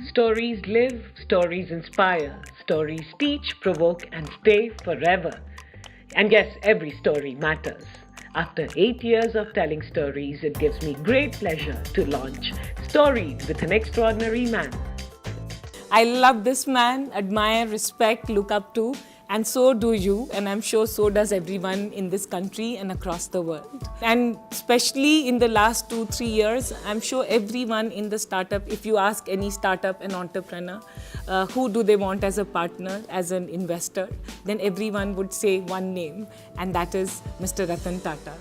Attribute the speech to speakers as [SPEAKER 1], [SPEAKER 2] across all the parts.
[SPEAKER 1] Stories live, stories inspire, stories teach, provoke, and stay forever. And yes, every story matters. After 8 years of telling stories, it gives me great pleasure to launch Storied with an Extraordinary Man.
[SPEAKER 2] I love this man, admire, respect, look up to, and so do you, and I'm sure so does everyone in this country and across the world. And especially in the last 2-3 years, I'm sure everyone in the startup, if you ask any startup and entrepreneur, who do they want as a partner, as an investor, then everyone would say one name, and that is Mr. Ratan Tata.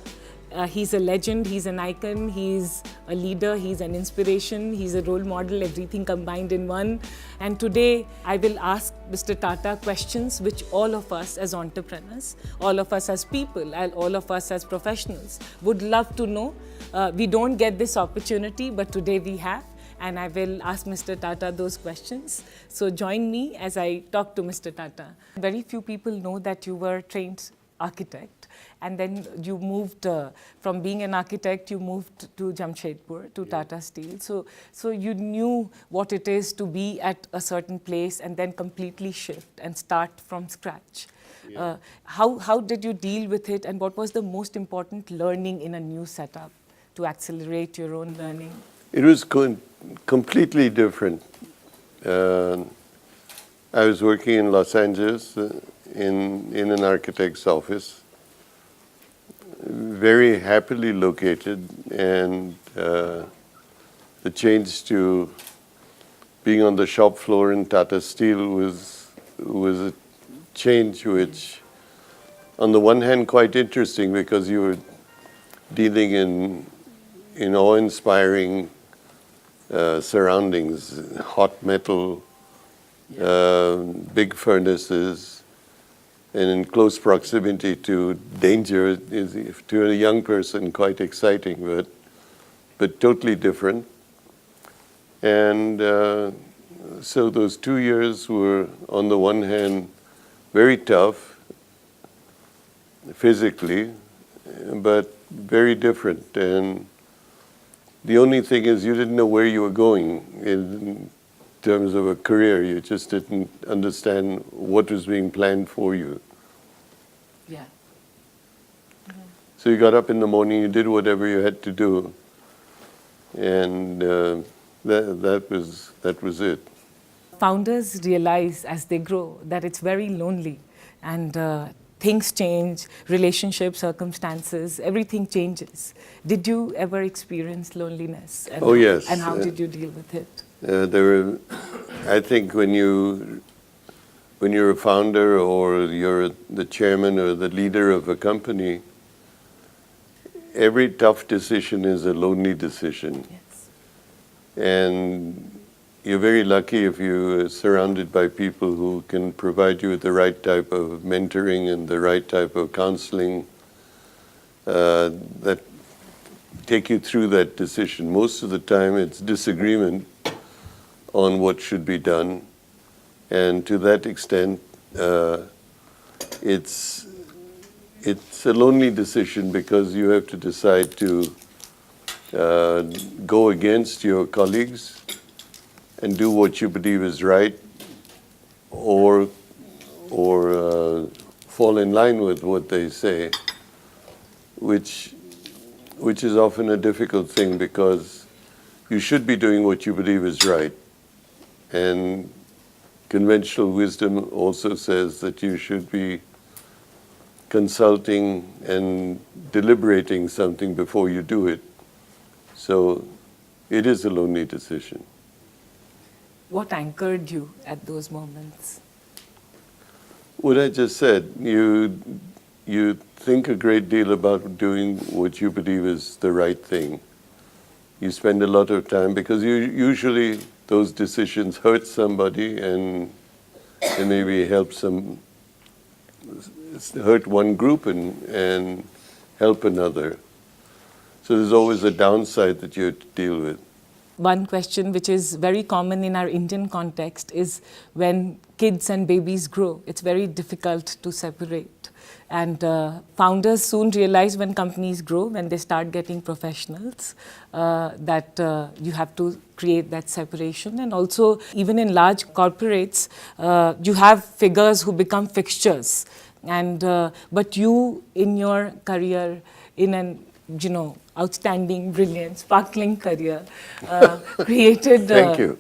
[SPEAKER 2] He's a legend, he's an icon, he's a leader, he's an inspiration, he's a role model, everything combined in one. And today I will ask Mr. Tata questions which all of us as entrepreneurs, all of us as people, and all of us as professionals would love to know. We don't get this opportunity, but today we have. And I will ask Mr. Tata those questions. So join me as I talk to Mr. Tata. Very few people know that you were trained architect, and then you moved from being an architect, you moved to Jamshedpur, to Tata Steel. So you knew what it is to be at a certain place and then completely shift and start from scratch. Yeah. How did you deal with it, and what was the most important learning in a new setup to accelerate your own learning?
[SPEAKER 3] It was completely different. I was working in Los Angeles in an architect's office, very happily located, and the change to being on the shop floor in Tata Steel was a change which, on the one hand, quite interesting because you were dealing in awe-inspiring surroundings, hot metal, big furnaces, and in close proximity to danger is, to a young person, quite exciting, but totally different. And so those 2 years were, on the one hand, very tough physically, but very different. And the only thing is you didn't know where you were going in terms of a career. You just didn't understand what was being planned for you.
[SPEAKER 2] Yeah.
[SPEAKER 3] Mm-hmm. So you got up in the morning, you did whatever you had to do, and that was it.
[SPEAKER 2] Founders realize as they grow that it's very lonely, and things change, relationships, circumstances, everything changes. Did you ever experience loneliness? And
[SPEAKER 3] Oh, yes.
[SPEAKER 2] And how did you deal with it?
[SPEAKER 3] I think when you're a founder or you're the chairman or the leader of a company, every tough decision is a lonely decision.
[SPEAKER 2] Yes.
[SPEAKER 3] And you're very lucky if you're surrounded by people who can provide you with the right type of mentoring and the right type of counseling that take you through that decision. Most of the time it's disagreement on what should be done. And to that extent, it's a lonely decision because you have to decide to go against your colleagues and do what you believe is right, or fall in line with what they say, which is often a difficult thing because you should be doing what you believe is right. And conventional wisdom also says that you should be consulting and deliberating something before you do it. So it is a lonely decision.
[SPEAKER 2] What anchored you at those moments?
[SPEAKER 3] What I just said, you think a great deal about doing what you believe is the right thing. You spend a lot of time because usually those decisions hurt somebody and maybe hurt one group and help another. So there's always a downside that you have to deal with.
[SPEAKER 2] one question which is very common in our Indian context is when kids and babies grow, it's very difficult to separate. And founders soon realize when companies grow, when they start getting professionals, that you have to create that separation. And also, even in large corporates, you have figures who become fixtures. And but you, in your career, in an outstanding, brilliant, sparkling career, created.
[SPEAKER 3] Thank you.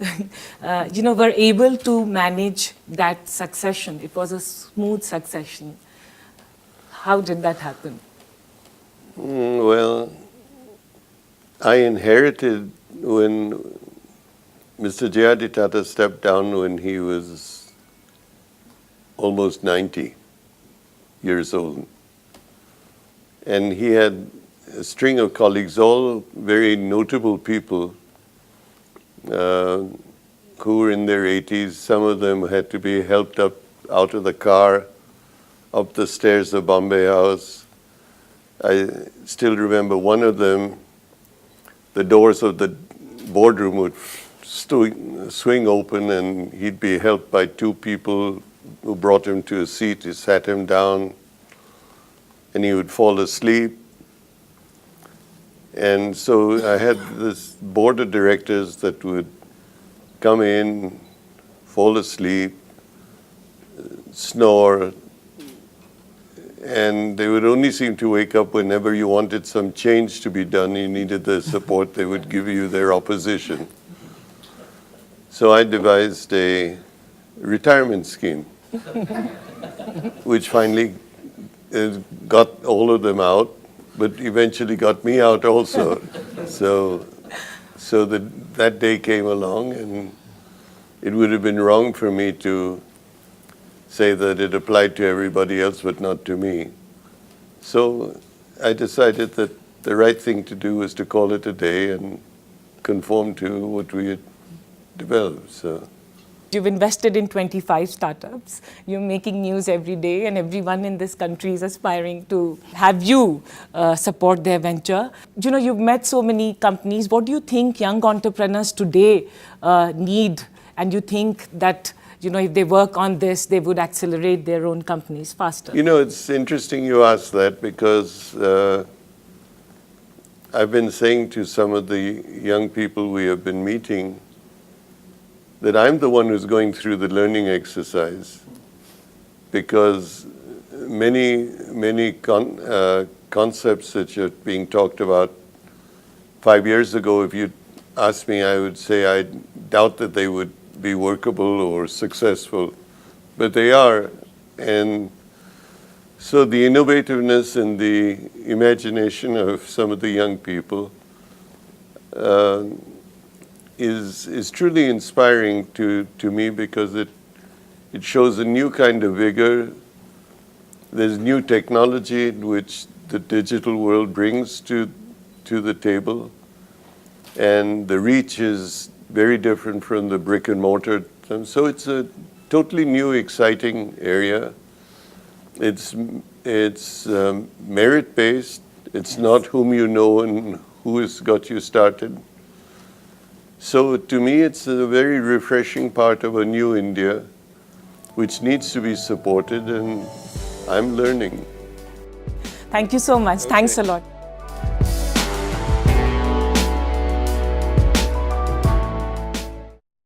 [SPEAKER 2] Were able to manage that succession. It was a smooth succession. How did that happen?
[SPEAKER 3] Well, I inherited when Mr. J.R.D. Tata stepped down when he was almost 90 years old. And he had a string of colleagues, all very notable people who were in their 80s. Some of them had to be helped up out of the car, up the stairs of Bombay House. I still remember one of them, the doors of the boardroom would swing open and he'd be helped by two people who brought him to a seat. He sat him down and he would fall asleep. And so I had this board of directors that would come in, fall asleep, snore, and they would only seem to wake up whenever you wanted some change to be done. You needed the support, they would give you their opposition. So I devised a retirement scheme, which finally got all of them out, but eventually got me out also. So that day came along, and it would have been wrong for me to say that it applied to everybody else but not to me. So I decided that the right thing to do was to call it a day and conform to what we had developed. So.
[SPEAKER 2] You've invested in 25 startups. You're making news every day, and everyone in this country is aspiring to have you support their venture. You've met so many companies. What do you think young entrepreneurs today need? And you think that if they work on this, they would accelerate their own companies faster?
[SPEAKER 3] It's interesting you ask that, because I've been saying to some of the young people we have been meeting that I'm the one who's going through the learning exercise, because many concepts that are being talked about 5 years ago, if you'd asked me, I would say I doubt that they would be workable or successful, but they are. And so the innovativeness and the imagination of some of the young people is truly inspiring to me, because it shows a new kind of vigor. There's new technology which the digital world brings to the table, and the reach is very different from the brick and mortar. And so it's a totally new, exciting area. It's merit-based. It's not whom you know and who has got you started. So to me, it's a very refreshing part of a new India, which needs to be supported, and I'm learning.
[SPEAKER 2] Thank you so much. Okay. Thanks a lot.